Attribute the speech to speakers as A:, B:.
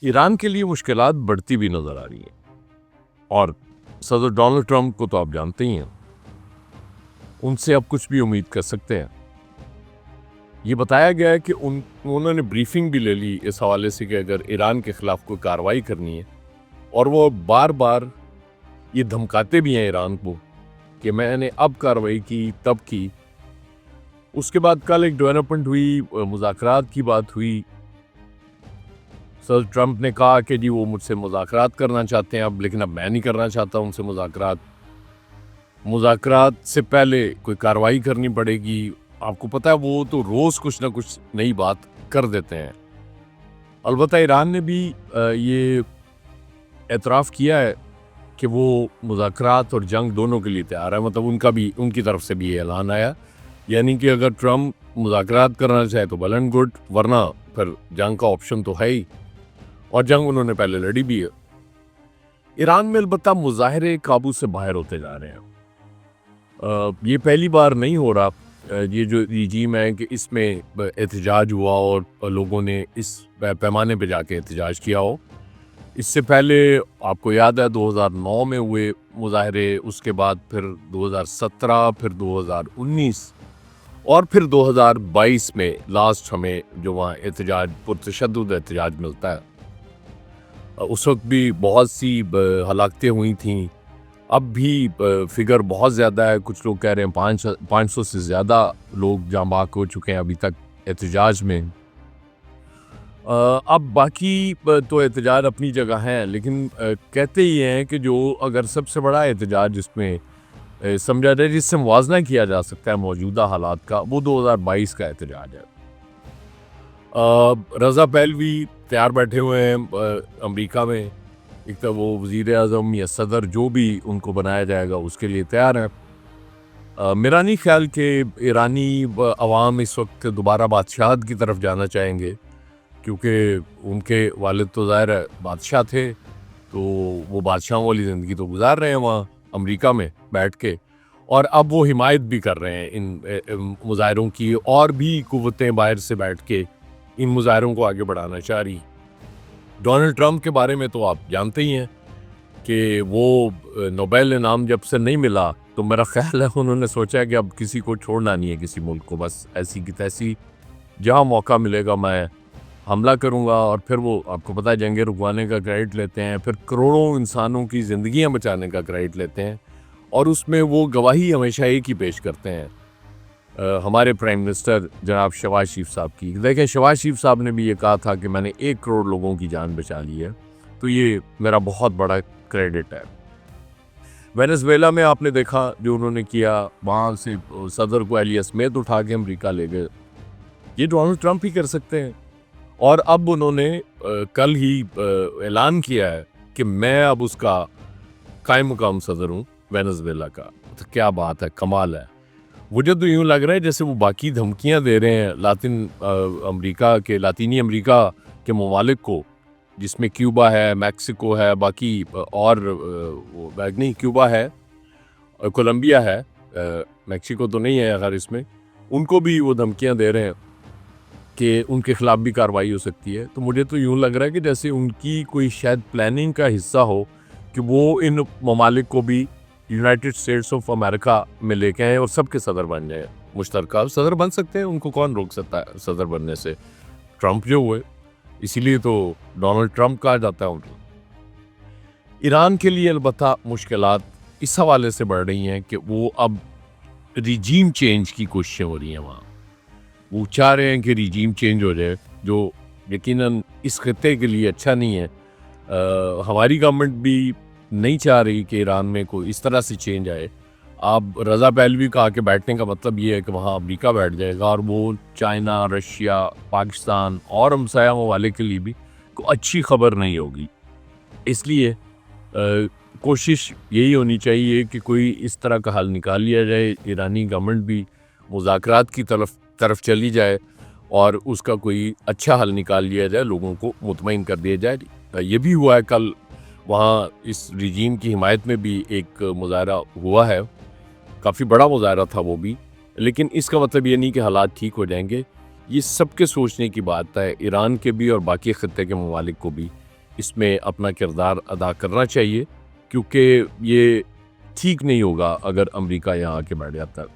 A: Iran के लिए मुश्किलात बढ़ती भी नजर आ रही हैं और सदर डोनाल्ड ट्रंप को तो आप जानते ही हैं, उनसे अब कुछ भी उम्मीद कर सकते हैं। ये बताया गया है कि उन्होंने ब्रीफिंग भी ले ली इस हवाले से कि अगर ईरान के खिलाफ कोई कार्रवाई करनी है, और वो बार बार ये धमकाते भी हैं ईरान को कि मैंने अब कार्रवाई की तब की। उसके बाद कल एक डेवलपमेंट हुई, मुज़ाकरात की बात हुई। सर ट्रंप ने कहा कि जी वो मुझसे मुज़ाकरात करना चाहते हैं अब, लेकिन अब मैं नहीं करना चाहता उनसे मुज़ाकरात से पहले कोई कार्रवाई करनी पड़ेगी। आपको पता है वो तो रोज़ कुछ ना कुछ नई बात कर देते हैं। अलबत्ता ईरान ने भी ये एतराफ़ किया है कि वो मुज़ाकरात और जंग दोनों के लिए तैयार है। मतलब उनकी तरफ से भी ये ऐलान आया, यानी कि अगर ट्रंप मुज़ाकरात करना चाहे तो वेल एंड गुड, वरना फिर जंग का ऑप्शन तो है ही, और जंग उन्होंने पहले लड़ी भी है। ईरान में अलबत्ता मुजाहरे काबू से बाहर होते जा रहे हैं। ये पहली बार नहीं हो रहा। ये जो रिजीम है कि इसमें एहतजाज हुआ और लोगों ने इस पैमाने पे जाके एहतजाज किया हो। इससे पहले आपको याद है 2009 में हुए मुजाहरे, उसके बाद फिर 2017, फिर 2019 और फिर 2022 में लास्ट हमें जो वहाँ एहतजाज, पुरतशद्दुद एहतजाज मिलता है। उस वक्त भी बहुत सी हलाकतें हुई थी। अब भी फिगर बहुत ज़्यादा है, कुछ लोग कह रहे हैं 500 से ज़्यादा लोग जाँ बाक हो चुके हैं अभी तक एहतजाज में। अब बाकी तो एहतजाज अपनी जगह हैं, लेकिन कहते ही हैं कि जो अगर सबसे बड़ा एहतजाज जिसमें समझा जाए, जिससे मुवाजना किया जा सकता है मौजूदा हालात का, वो 2022 का एहतजाज है। रज़ा पहलवी तैयार बैठे हुए हैं अमेरिका में। एक तो वो वज़ीर आज़म या सदर जो भी उनको बनाया जाएगा उसके लिए तैयार है। मेरा नहीं ख्याल कि ईरानी अवाम इस वक्त दोबारा बादशाहत की तरफ जाना चाहेंगे, क्योंकि उनके वालिद तो ज़ाहिर है बादशाह थे, तो वो बादशाहों वाली ज़िंदगी तो गुजार रहे हैं वहाँ अमेरिका में बैठ के, और अब वो हिमायत भी कर रहे हैं इन मुजाहरों की, और भी कुव्वतें बाहर से बैठ के इन मुजाहरों को आगे बढ़ाना चाह रही। डोनाल्ड ट्रंप के बारे में तो आप जानते ही हैं कि वो नोबेल इनाम जब से नहीं मिला तो मेरा ख्याल है उन्होंने सोचा कि अब किसी को छोड़ना नहीं है, किसी मुल्क को, बस ऐसी की तैसी जहाँ मौका मिलेगा मैं हमला करूँगा। और फिर वो आपको पता है जंगें रुकवाने का क्रेडिट लेते हैं, फिर करोड़ों इंसानों की ज़िंदगियाँ बचाने का क्रेडिट लेते हैं, और उसमें वो गवाही हमेशा एक ही पेश करते हैं, हमारे प्राइम मिनिस्टर जनाब शहबाज शरीफ साहब की। देखें, शहबाज शरीफ साहब ने भी ये कहा था कि मैंने 1 करोड़ लोगों की जान बचा ली है, तो ये मेरा बहुत बड़ा क्रेडिट है। वेनेजुएला में आपने देखा जो उन्होंने किया, वहाँ से सदर को एलिया स्मिथ उठा के अमेरिका ले गए। ये डोनाल्ड ट्रंप ही कर सकते हैं। और अब उन्होंने कल ही ऐलान किया है कि मैं अब उसका कायम मुकाम सदर हूँ वेनेजुएला का। तो क्या बात है, कमाल है। मुझे तो यूँ लग रहा है जैसे वो बाकी धमकियाँ दे रहे हैं लातीनी अमेरिका के ममालिक को, जिसमें क्यूबा है, मैक्सिको है, बाकी और नहीं, क्यूबा है, कोलंबिया है, मैक्सिको तो नहीं है अगर इसमें, उनको भी वो धमकियाँ दे रहे हैं कि उनके खिलाफ भी कार्रवाई हो सकती है। तो मुझे तो यूँ लग रहा है कि जैसे उनकी कोई शायद प्लानिंग का हिस्सा हो कि वो इन ममालिक को भी यूनाइटेड स्टेट्स ऑफ अमेरिका में लेके आए और सबके सदर बन जाए। मुश्तरका सदर बन सकते हैं, उनको कौन रोक सकता है सदर बनने से? ट्रंप जो हुए, इसीलिए तो डोनाल्ड ट्रंप कहा जाता है उनको। ईरान के लिए अलबत्ता मुश्किलात इस हवाले से बढ़ रही हैं कि वो अब रिजीम चेंज की कोशिशें हो रही हैं वहाँ। वो चाह रहे हैं कि रिजीम चेंज हो जाए, जो यकीनन इस खित्ते के लिए अच्छा नहीं है। हमारी गवर्नमेंट भी नहीं चाह रही कि ईरान में कोई इस तरह से चेंज आए। आप रज़ा पहलवी का आके बैठने का मतलब ये है कि वहाँ अमेरिका बैठ जाएगा, और वो चाइना, रशिया, पाकिस्तान और हमसाया ममालिक के लिए भी कोई अच्छी खबर नहीं होगी। इसलिए कोशिश यही होनी चाहिए कि कोई इस तरह का हल निकाल लिया जाए, ईरानी गवर्नमेंट भी मुज़ाकरात की तरफ चली जाए और उसका कोई अच्छा हल निकाल लिया जाए, लोगों को मुतमईन कर दिया जाए। ये भी हुआ है कल, वहाँ इस रिजीम की हिमायत में भी एक मुज़ाहरा हुआ है, काफ़ी बड़ा मुज़ाहरा था वो भी, लेकिन इसका मतलब ये नहीं कि हालात ठीक हो जाएंगे। ये सबके सोचने की बात है, ईरान के भी और बाकी खित्ते के ममालिक को भी, इसमें अपना किरदार अदा करना चाहिए, क्योंकि ये ठीक नहीं होगा अगर अमेरिका यहाँ आके बैठ जाता है।